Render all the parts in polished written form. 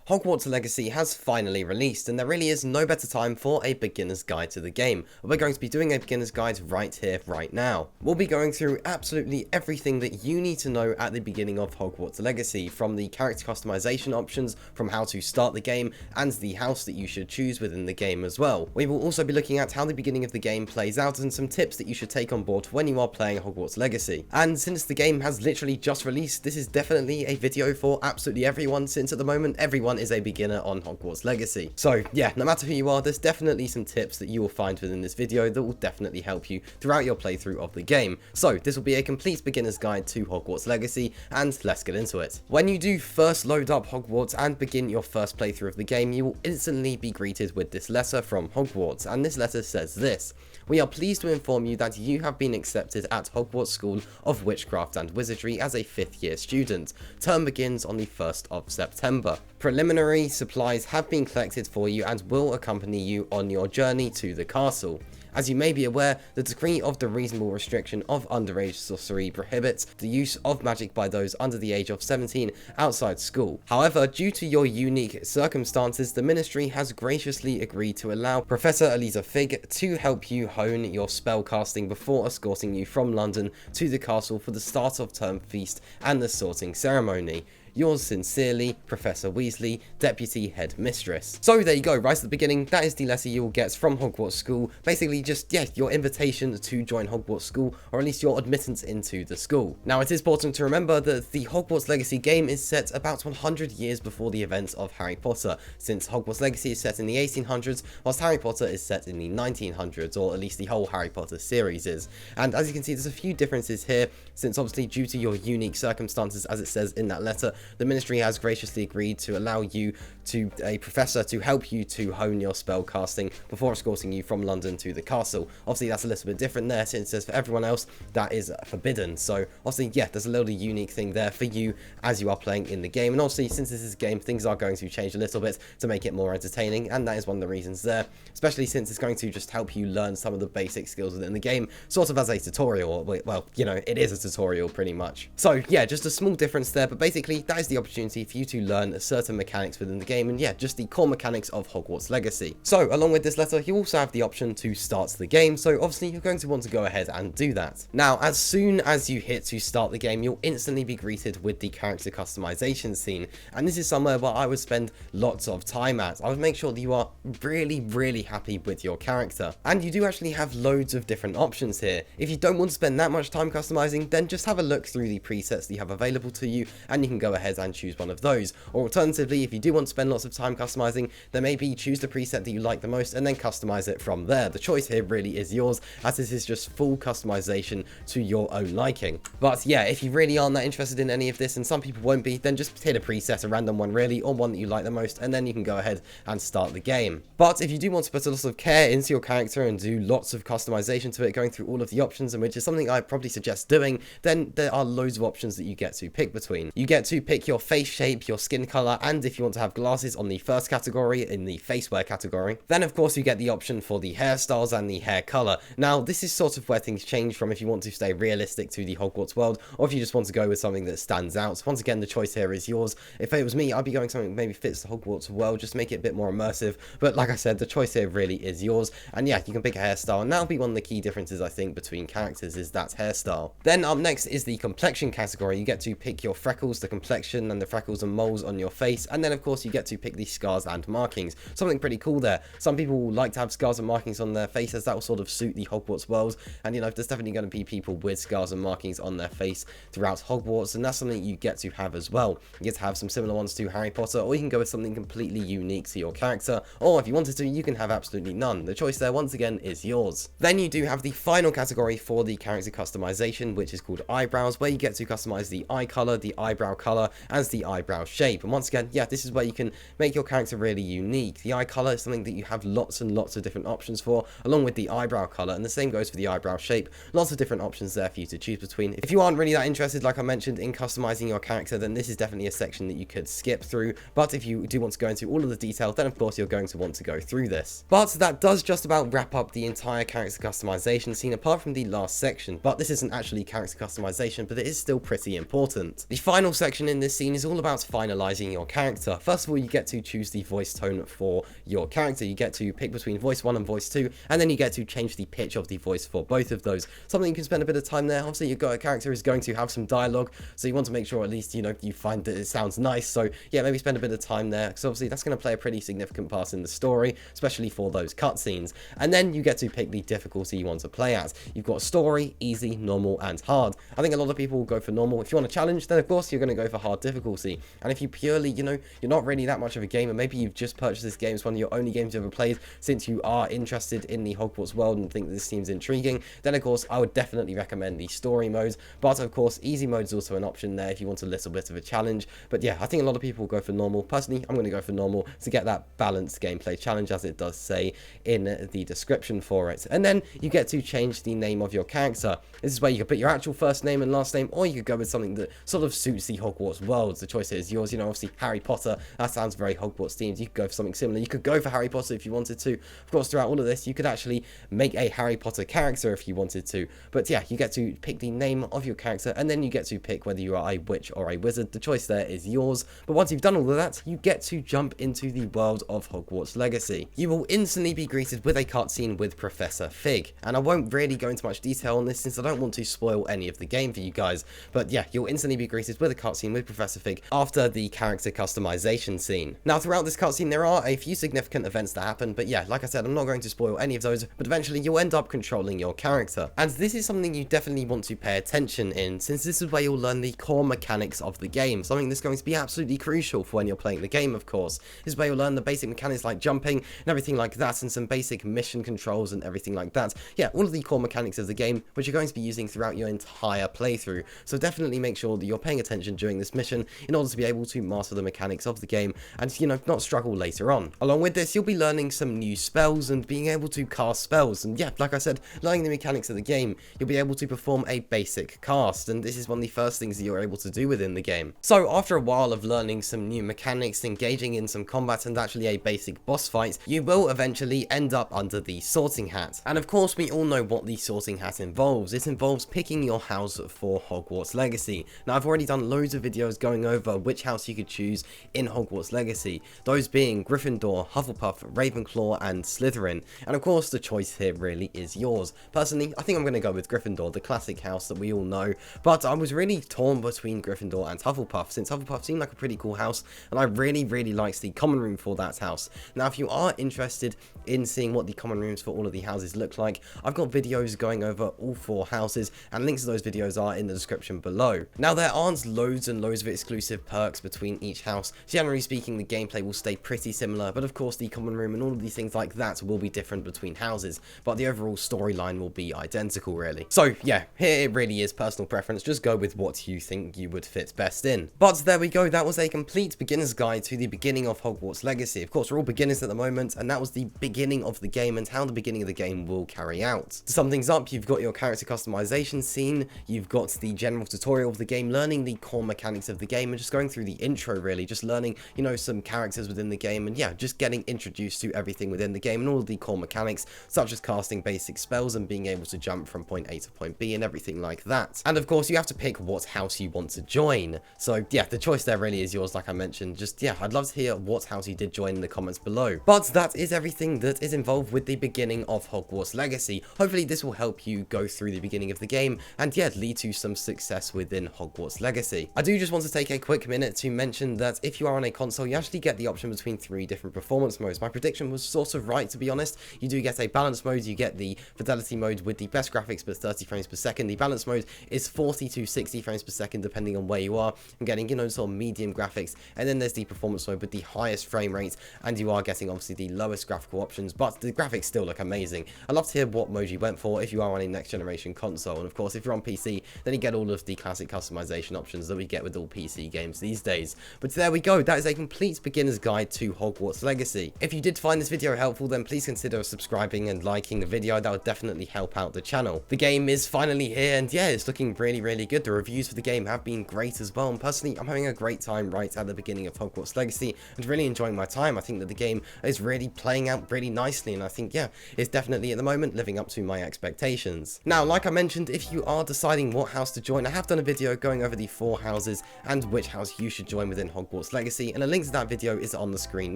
Hogwarts Legacy has finally released, and there really is no better time for a beginner's guide to the game. We're going to be doing a beginner's guide right here, right now. We'll be going through absolutely everything that you need to know at the beginning of Hogwarts Legacy, from the character customization options, from how to start the game, and the house that you should choose within the game as well. We will also be looking at how the beginning of the game plays out and some tips that you should take on board when you are playing Hogwarts Legacy. And since the game has literally just released, this is definitely a video for absolutely everyone, since at the moment everyone is a beginner on Hogwarts Legacy. So yeah, no matter who you are, there's definitely some tips that you will find within this video that will definitely help you throughout your playthrough of the game. So this will be a complete beginner's guide to Hogwarts Legacy, and let's get into it. When you do first load up Hogwarts and begin your first playthrough of the game, you will instantly be greeted with this letter from Hogwarts, and this letter says this: "We are pleased to inform you that you have been accepted at Hogwarts School of Witchcraft and Wizardry as a 5th year student. Term begins on the 1st of September. Preliminary supplies have been collected for you and will accompany you on your journey to the castle. As you may be aware, the decree of the reasonable restriction of underage sorcery prohibits the use of magic by those under the age of 17 outside school. However, due to your unique circumstances, the ministry has graciously agreed to allow Professor Eliza Fig to help you hone your spell casting before escorting you from London to the castle for the start of term feast and the sorting ceremony. Yours sincerely, Professor Weasley, Deputy Headmistress." So there you go, right at the beginning, that is the letter you will get from Hogwarts School. Basically just, yeah, your invitation to join Hogwarts School, or at least your admittance into the school. Now, it is important to remember that the Hogwarts Legacy game is set about 100 years before the events of Harry Potter, since Hogwarts Legacy is set in the 1800s, whilst Harry Potter is set in the 1900s, or at least the whole Harry Potter series is. And as you can see, there's a few differences here, since obviously due to your unique circumstances, as it says in that letter, the ministry has graciously agreed to allow you to a professor to help you to hone your spell casting before escorting you from London to the castle. Obviously that's a little bit different there, since it says for everyone else that is forbidden. So obviously, yeah, there's a little unique thing there for you as you are playing in the game. And obviously, since this is a game, things are going to change a little bit to make it more entertaining, and that is one of the reasons there, especially since it's going to just help you learn some of the basic skills within the game, sort of as a tutorial. Well, you know, it is a tutorial pretty much. So yeah, just a small difference there, but basically that is the opportunity for you to learn certain mechanics within the game, and yeah, just the core mechanics of Hogwarts Legacy. So along with this letter, you also have the option to start the game, so obviously you're going to want to go ahead and do that. Now, as soon as you hit to start the game, you'll instantly be greeted with the character customization scene, and this is somewhere where I would spend lots of time at. I would make sure that you are really happy with your character, and you do actually have loads of different options here. If you don't want to spend that much time customizing, then just have a look through the presets that you have available to you, and you can go ahead and choose one of those. Or alternatively, if you do want to spend lots of time customizing, then maybe choose the preset that you like the most and then customize it from there. The choice here really is yours, as this is just full customization to your own liking. But yeah, if you really aren't that interested in any of this, and some people won't be, then just hit a preset, a random one really, or one that you like the most, and then you can go ahead and start the game. But if you do want to put a lot of care into your character and do lots of customization to it, going through all of the options, and which is something I probably suggest doing, then there are loads of options that you get to pick between. You get to pick your face shape, your skin color, and if you want to have glasses on the first category, in the face wear category. Then of course you get the option for the hairstyles and the hair color. Now this is sort of where things change from if you want to stay realistic to the Hogwarts world, or if you just want to go with something that stands out. Once again, the choice here is yours. If it was me, I'd be going something that maybe fits the Hogwarts world, just make it a bit more immersive. But like I said, the choice here really is yours. And yeah, you can pick a hairstyle, and that'll be one of the key differences I think between characters, is that hairstyle. Then up next is the complexion category. You get to pick your freckles, the complexion, and the freckles and moles on your face, and then of course you get to pick the scars and markings. Something pretty cool there. Some people like to have scars and markings on their faces. That will sort of suit the Hogwarts world, and you know, there's definitely going to be people with scars and markings on their face throughout Hogwarts, and that's something you get to have as well. You get to have some similar ones to Harry Potter, or you can go with something completely unique to your character, or if you wanted to, you can have absolutely none. The choice there, once again, is yours. Then you do have the final category for the character customization, which is called eyebrows, where you get to customize the eye color, the eyebrow color, and the eyebrow shape. And once again, yeah, this is where you can make your character really unique. The eye color is something that you have lots and lots of different options for, along with the eyebrow color, and the same goes for the eyebrow shape. Lots of different options there for you to choose between. If you aren't really that interested, like I mentioned, in customizing your character, then this is definitely a section that you could skip through. But if you do want to go into all of the detail, then of course you're going to want to go through this. But that does just about wrap up the entire character customization scene, apart from the last section. But this isn't actually character customization, but it is still pretty important. The final section in this scene is all about finalizing your character. First of all, you get to choose the voice tone for your character. You get to pick between voice 1 and voice 2, and then you get to change the pitch of the voice for both of those. Something you can spend a bit of time there. Obviously, your character is going to have some dialogue, so you want to make sure at least, you find that it sounds nice. So yeah, maybe spend a bit of time there, because obviously that's going to play a pretty significant part in the story, especially for those cutscenes. And then you get to pick the difficulty you want to play at. You've got story, easy, normal, and hard. I think a lot of people will go for normal. If you want a challenge, then of course you're going to go for hard difficulty. And if you purely, you're not really that much of a gamer, maybe you've just purchased this game, it's one of your only games you've ever played, since you are interested in the Hogwarts world and think that this seems intriguing, then of course I would definitely recommend the story mode. But of course easy mode is also an option there if you want a little bit of a challenge. But yeah, I think a lot of people go for normal. Personally, I'm going to go for normal to get that balanced gameplay challenge, as it does say in the description for it. And then you get to change the name of your character. This is where you can put your actual first name and last name, or you could go with something that sort of suits the Hogwarts world. The choice is yours. Obviously Harry Potter, that sounds very Hogwarts themed. You could go for something similar. You could go for Harry Potter if you wanted to. Of course, throughout all of this, you could actually make a Harry Potter character if you wanted to. But yeah, you get to pick the name of your character, and then you get to pick whether you are a witch or a wizard. The choice there is yours. But once you've done all of that, you get to jump into the world of Hogwarts Legacy. You will instantly be greeted with a cutscene with Professor Fig, and I won't really go into much detail on this since I don't want to spoil any of the game for you guys. But yeah, you'll instantly be greeted with a cutscene with Professor Fig after the character customization scene. Now, throughout this cutscene, there are a few significant events that happen, but yeah, like I said, I'm not going to spoil any of those, but eventually you'll end up controlling your character. And this is something you definitely want to pay attention in, since this is where you'll learn the core mechanics of the game, something that's going to be absolutely crucial for when you're playing the game, of course. This is where you'll learn the basic mechanics like jumping and everything like that, and some basic mission controls and everything like that. Yeah, all of the core mechanics of the game, which you're going to be using throughout your entire playthrough. So definitely make sure that you're paying attention during this mission in order to be able to master the mechanics of the game and, not struggle later on. Along with this, you'll be learning some new spells and being able to cast spells. And yeah, like I said, learning the mechanics of the game, you'll be able to perform a basic cast, and this is one of the first things that you're able to do within the game. So after a while of learning some new mechanics, engaging in some combat, and actually a basic boss fight, you will eventually end up under the sorting hat. And of course, we all know what the sorting hat involves. It involves picking your house for Hogwarts Legacy. Now, I've already done loads of videos going over which house you could choose in Hogwarts Legacy, those being Gryffindor, Hufflepuff, Ravenclaw, and Slytherin. And of course, the choice here really is yours. Personally, I think I'm going to go with Gryffindor, the classic house that we all know, but I was really torn between Gryffindor and Hufflepuff, since Hufflepuff seemed like a pretty cool house, and I really liked the common room for that house. Now, if you are interested in seeing what the common rooms for all of the houses look like, I've got videos going over all 4 houses, and links to those videos are in the description below. Now, there aren't loads and loads of exclusive perks between each house. Generally speaking, the gameplay will stay pretty similar, but of course the common room and all of these things like that will be different between houses, but the overall storyline will be identical, really. So yeah, here it really is personal preference. Just go with what you think you would fit best in. But there we go, that was a complete beginner's guide to the beginning of Hogwarts Legacy. Of course, we're all beginners at the moment, and that was the beginning of the game and how the beginning of the game will carry out. To sum things up, you've got your character customization scene, you've got the general tutorial of the game, learning the core mechanics of the game, and just going through the intro, really, just learning, some characters within the game, and yeah, just getting introduced to everything within the game and all of the core mechanics, such as casting basic spells and being able to jump from point A to point B and everything like that. And of course, you have to pick what house you want to join. So yeah, the choice there really is yours, like I mentioned. Just yeah, I'd love to hear what house you did join in the comments below. But that is everything that is involved with the beginning of Hogwarts Legacy. Hopefully this will help you go through the beginning of the game and yeah, lead to some success within Hogwarts Legacy. I do just want to take a quick minute to mention that if you are on a console, you actually get the option between 3 different performance modes. My prediction was sort of right, to be honest. You do get a balance mode, you get the fidelity mode with the best graphics but 30 frames per second. The balance mode is 40 to 60 frames per second depending on where you are. I'm getting, sort of medium graphics, and then there's the performance mode with the highest frame rate, and you are getting obviously the lowest graphical options, but the graphics still look amazing. I'd love to hear what mode you went for if you are on a next generation console, and of course if you're on PC, then you get all of the classic customization options that we get with all PC games these days. But there we go, that is a complete beginner's guide to Hogwarts Legacy. If you did find this video helpful, then please consider subscribing and liking the video. That would definitely help out the channel. The game is finally here, and yeah, it's looking really good. The reviews for the game have been great as well, and personally I'm having a great time right at the beginning of Hogwarts Legacy and really enjoying my time. I think that the game is really playing out really nicely, and I think yeah, it's definitely at the moment living up to my expectations. Now, like I mentioned, if you are deciding what house to join, I have done a video going over the 4 houses and which house you should join within Hogwarts Legacy, and a link to that video is on the screen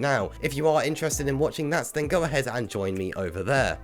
now. If you are interested in watching that, then go ahead and join me over there.